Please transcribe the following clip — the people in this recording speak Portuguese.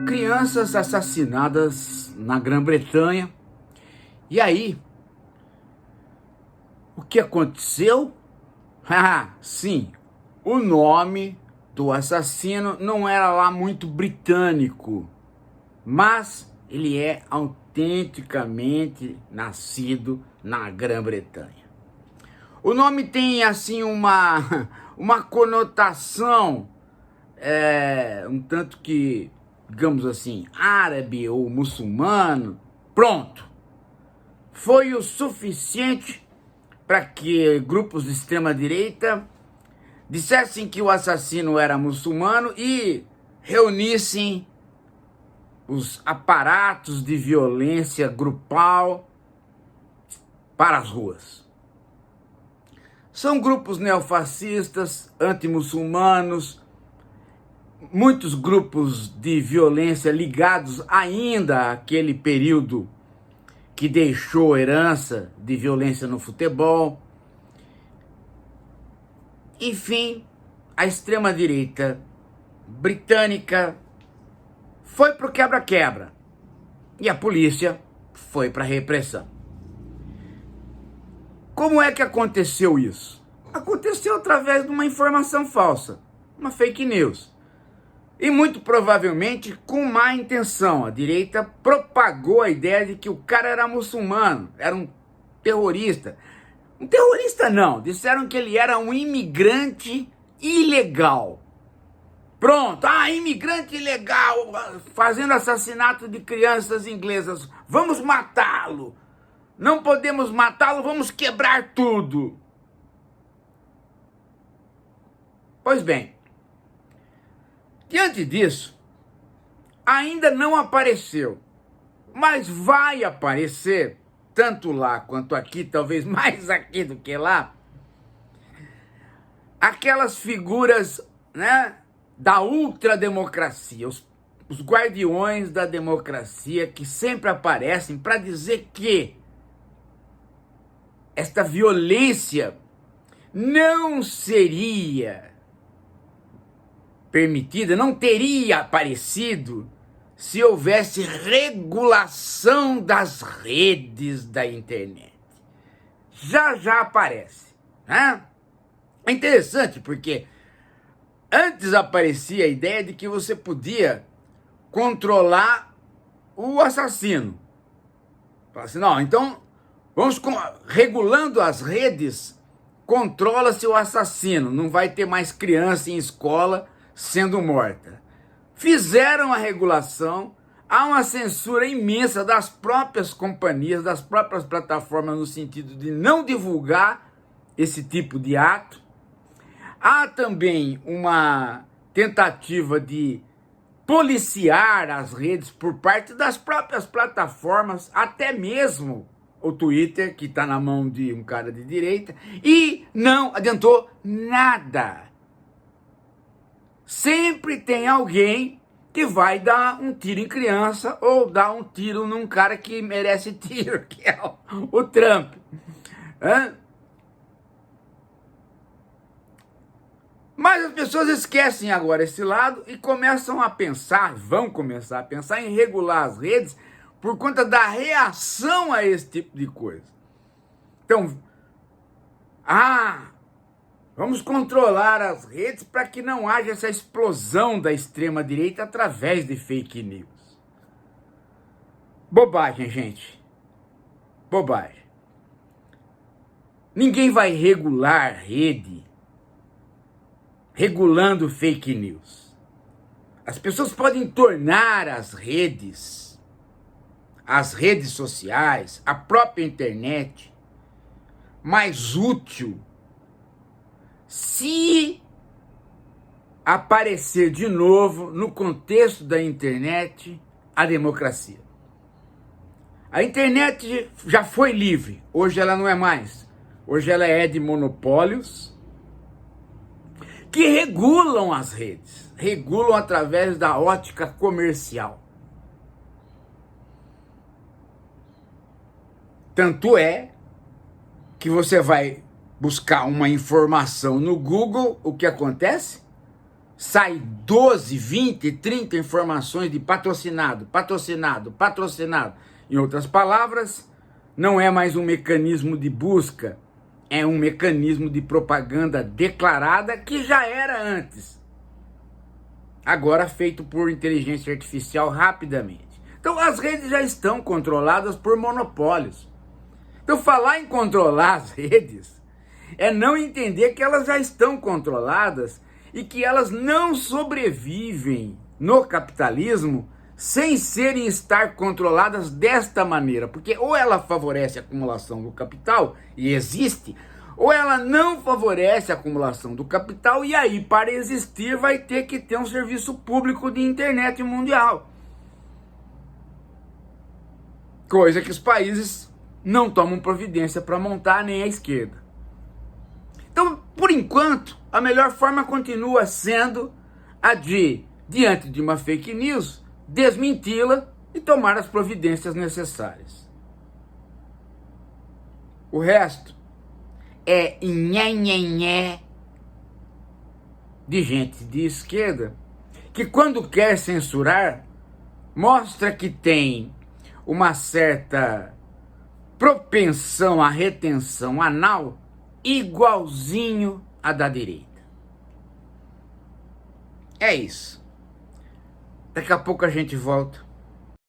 crianças assassinadas na Grã-Bretanha. E aí, o que aconteceu? Sim, o nome do assassino não era lá muito britânico, mas ele é autenticamente nascido na Grã-Bretanha. O nome tem assim uma conotação um tanto que, digamos assim, árabe ou muçulmano. Pronto, foi o suficiente para que grupos de extrema-direita dissessem que o assassino era muçulmano e reunissem os aparatos de violência grupal para as ruas. São grupos neofascistas, antimuçulmanos, muitos grupos de violência ligados ainda àquele período que deixou herança de violência no futebol. Enfim, a extrema-direita britânica foi pro quebra-quebra e a polícia foi para a repressão. Como é que aconteceu isso? Aconteceu através de uma informação falsa, uma fake news. E muito provavelmente com má intenção. A direita propagou a ideia de que o cara era muçulmano, era um terrorista. Um terrorista não, disseram que ele era um imigrante ilegal. Pronto, imigrante ilegal, fazendo assassinato de crianças inglesas. Vamos matá-lo. Não podemos matá-lo, vamos quebrar tudo. Pois bem, diante disso, ainda não apareceu, mas vai aparecer, tanto lá quanto aqui, talvez mais aqui do que lá, aquelas figuras, né, da ultrademocracia, os guardiões da democracia que sempre aparecem para dizer que esta violência não seria permitida, não teria aparecido se houvesse regulação das redes da internet. Já aparece, né? É interessante porque antes aparecia a ideia de que você podia controlar o assassino. Fala assim, não, então vamos regulando as redes, controla-se o assassino, não vai ter mais criança em escola sendo morta. Fizeram a regulação, há uma censura imensa das próprias companhias, das próprias plataformas, no sentido de não divulgar esse tipo de ato. Há também uma tentativa de policiar as redes por parte das próprias plataformas, até mesmo o Twitter, que está na mão de um cara de direita, e não adiantou nada. Sempre tem alguém que vai dar um tiro em criança ou dar um tiro num cara que merece tiro, que é o Trump. Mas as pessoas esquecem agora esse lado e começam a pensar, vão começar a pensar em regular as redes por conta da reação a esse tipo de coisa. Então, vamos controlar as redes para que não haja essa explosão da extrema-direita através de fake news. Bobagem, gente. Bobagem. Ninguém vai regular rede regulando fake news. As pessoas podem tornar as redes sociais, a própria internet, mais útil se aparecer de novo no contexto da internet a democracia. A internet já foi livre, hoje ela não é mais. Hoje ela é de monopólios que regulam as redes, regulam através da ótica comercial. Tanto é que você vai buscar uma informação no Google, o que acontece? sai 12, 20, 30 informações de patrocinado, patrocinado, patrocinado. Em outras palavras, não é mais um mecanismo de busca, é um mecanismo de propaganda declarada que já era antes. Agora feito por inteligência artificial rapidamente. Então as redes já estão controladas por monopólios. Então falar em controlar as redes é não entender que elas já estão controladas e que elas não sobrevivem no capitalismo sem serem estar controladas desta maneira, porque ou ela favorece a acumulação do capital, e existe, ou ela não favorece a acumulação do capital, e aí para existir vai ter que ter um serviço público de internet mundial. Coisa que os países não tomam providência para montar, nem a esquerda. Então, por enquanto, a melhor forma continua sendo a de, diante de uma fake news, desmenti-la e tomar as providências necessárias. O resto é nhenhenhé de gente de esquerda que, quando quer censurar, mostra que tem uma certa propensão à retenção anal igualzinho a da direita. É isso. Daqui a pouco a gente volta